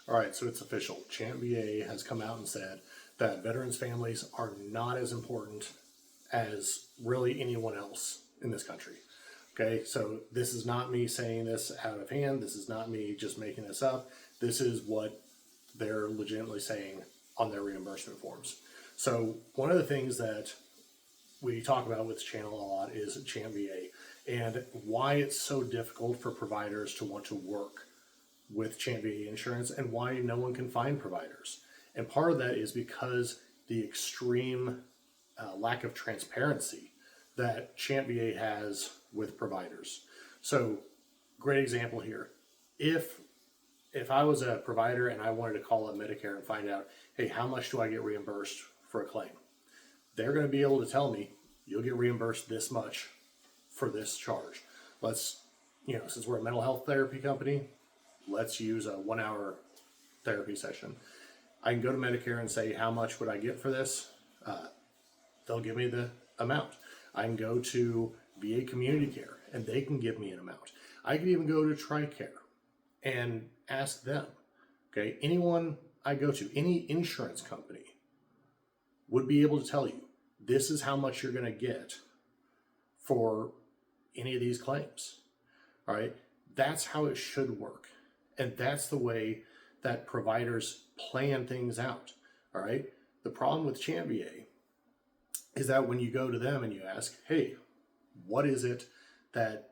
All right, so it's official. ChampVA has come out and said that veterans' families are not as important as really anyone else in this country. Okay, so this is not me saying this out of hand. This is not me just making this up. This is what they're legitimately saying on their reimbursement forms. So one of the things that we talk about with this channel a lot is ChampVA and why it's so difficult for providers to want to work with ChampVA insurance and why no one can find providers. And part of that is because the extreme lack of transparency that ChampVA has with providers. So, great example here. If I was a provider and I wanted to call up Medicare and find out, hey, how much do I get reimbursed for a claim? They're going to be able to tell me, you'll get reimbursed this much for this charge. Let's, since we're a mental health therapy company, let's use a 1 hour therapy session. I can go to Medicare and say, how much would I get for this? They'll give me the amount. I can go to VA Community Care and they can give me an amount. I can even go to TRICARE and ask them, okay, anyone I go to, any insurance company would be able to tell you, this is how much you're going to get for any of these claims. All right, that's how it should work. And that's the way that providers plan things out. All right, the problem with ChampVA is that when you go to them and you ask, hey, what is it that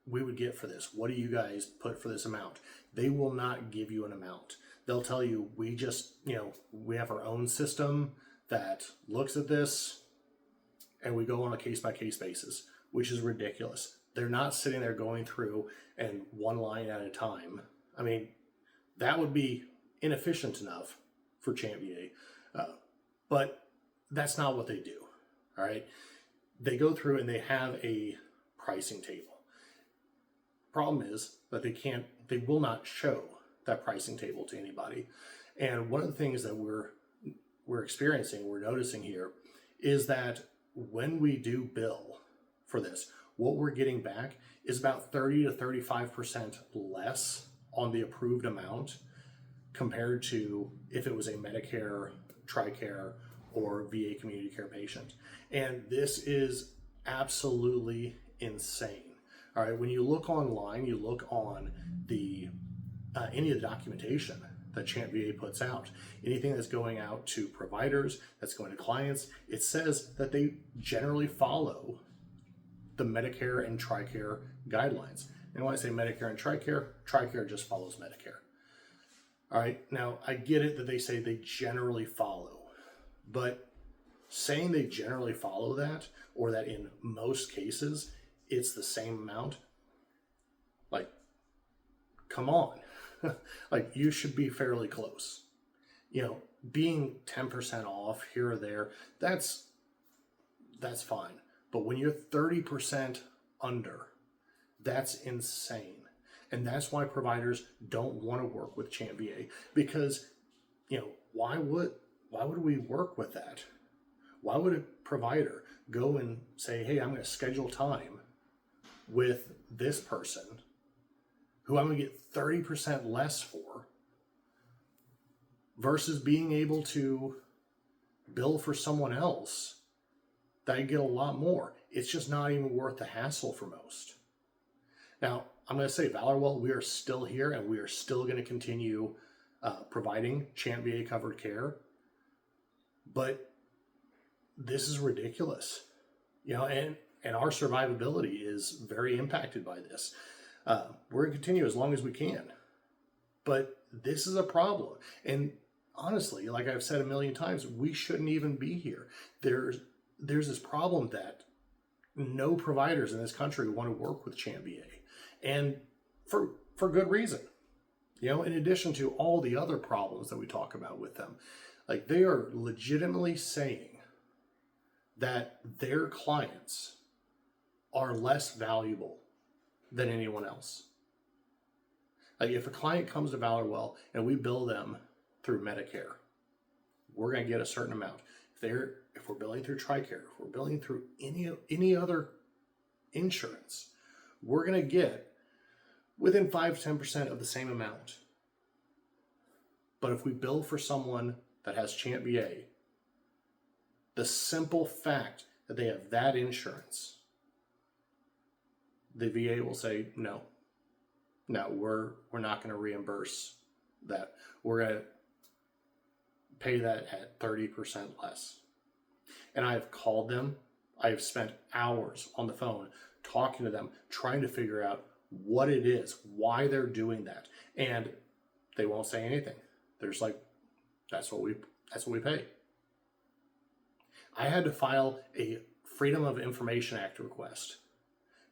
we would get for this? What do you guys put for this amount? They will not give you an amount. They'll tell you, we just, we have our own system that looks at this and we go on a case-by-case basis, which is ridiculous. They're not sitting there going through and one line at a time. I mean, that would be inefficient enough for ChampVA, but that's not what they do. All right, they go through and they have a pricing table. Problem is that they will not show that pricing table to anybody. And one of the things that we're experiencing, we're noticing here, is that when we do bill for this, what we're getting back is about 30 to 35% less on the approved amount compared to if it was a Medicare, TRICARE, or VA Community Care patient. And this is absolutely insane. All right, when you look online, you look on the any of the documentation that ChampVA puts out, anything that's going out to providers, that's going to clients, it says that they generally follow the Medicare and TRICARE guidelines. And when I say Medicare and TRICARE, TRICARE just follows Medicare. All right, now I get it that they say they generally follow, but saying they generally follow that, or that in most cases it's the same amount, like, come on. Like, you should be fairly close. Being 10% off here or there, that's fine. But when you're 30% under, that's insane. And that's why providers don't want to work with ChampVA, because, why would we work with that? Why would a provider go and say, hey, I'm going to schedule time with this person who I'm going to get 30% less for, versus being able to bill for someone else that I get a lot more? It's just not even worth the hassle for most. Now, I'm going to say, Valorwell, we are still here and we are still going to continue providing ChampVA covered care, but this is ridiculous, and our survivability is very impacted by this. We're going to continue as long as we can, but this is a problem. And honestly, like I've said a million times, we shouldn't even be here. There's this problem that no providers in this country want to work with ChampVA, and for good reason. In addition to all the other problems that we talk about with them, like, they are legitimately saying that their clients are less valuable than anyone else. Like, if a client comes to Valorwell and we bill them through Medicare, we're going to get a certain amount. If we're billing through TRICARE, if we're billing through any other insurance, we're going to get within 5 to 10% of the same amount. But if we bill for someone that has ChampVA, the simple fact that they have that insurance, the VA will say, no, we're not going to reimburse that. We're going to pay that at 30% less. And I've called them. I've spent hours on the phone talking to them, trying to figure out what it is, why they're doing that. And they won't say anything. They're just like, that's what we pay. I had to file a Freedom of Information Act request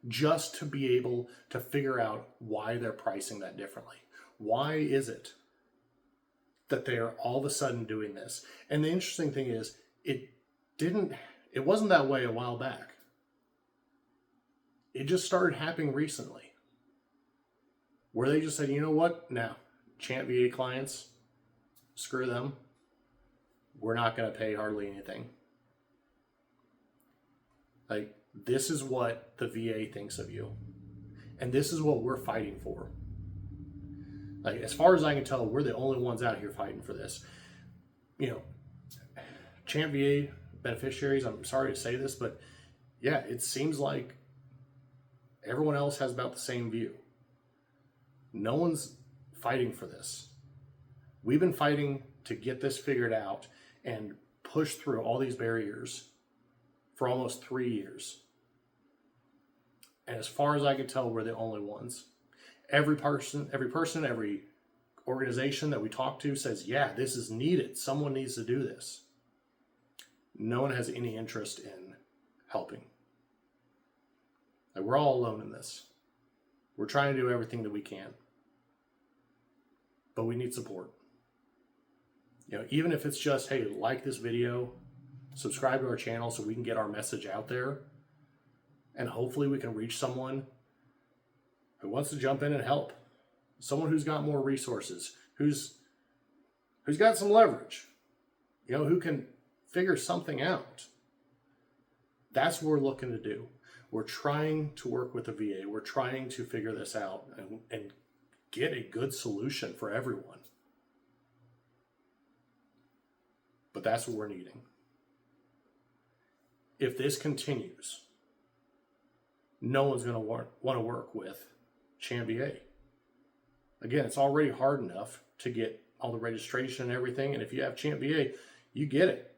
just to be able to figure out why they're pricing that differently. Why is it that they are all of a sudden doing this? And the interesting thing is, it wasn't that way a while back. It just started happening recently, where they just said, you know what? Now, ChampVA clients, screw them. We're not going to pay hardly anything. Like, this is what the VA thinks of you. And this is what we're fighting for. Like, as far as I can tell, we're the only ones out here fighting for this. You know, ChampVA beneficiaries, I'm sorry to say this, but yeah, it seems like everyone else has about the same view. No one's fighting for this. We've been fighting to get this figured out and push through all these barriers for almost 3 years. And as far as I can tell, we're the only ones. Every person, every organization that we talk to says, yeah, this is needed. Someone needs to do this. No one has any interest in helping. Like, we're all alone in this. We're trying to do everything that we can. But we need support. You know, even if it's just, hey, like this video, subscribe to our channel so we can get our message out there. And hopefully we can reach someone who wants to jump in and help. Someone who's got more resources, who's got some leverage, you know, who can figure something out. That's what we're looking to do. We're trying to work with the VA. We're trying to figure this out and get a good solution for everyone. But that's what we're needing. If this continues, no one's going to want to work with ChampVA. Again, it's already hard enough to get all the registration and everything. And if you have ChampVA, you get it.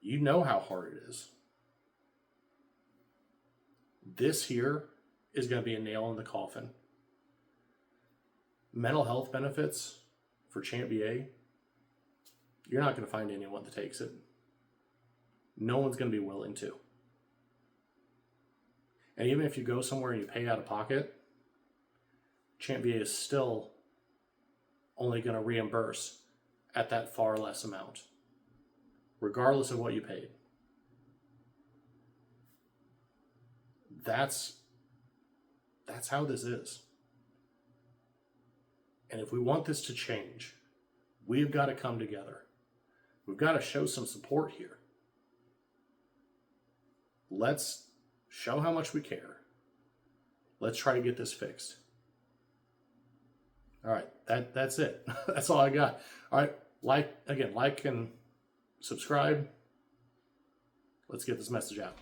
You know how hard it is. This here is going to be a nail in the coffin. Mental health benefits for ChampVA, you're not going to find anyone that takes it. No one's going to be willing to. And even if you go somewhere and you pay out of pocket, ChampVA is still only going to reimburse at that far less amount, regardless of what you paid. That's how this is. And if we want this to change, we've got to come together. We've got to show some support here. Let's show how much we care. Let's try to get this fixed. All right, that's it. That's all I got. All right, like and subscribe. Let's get this message out.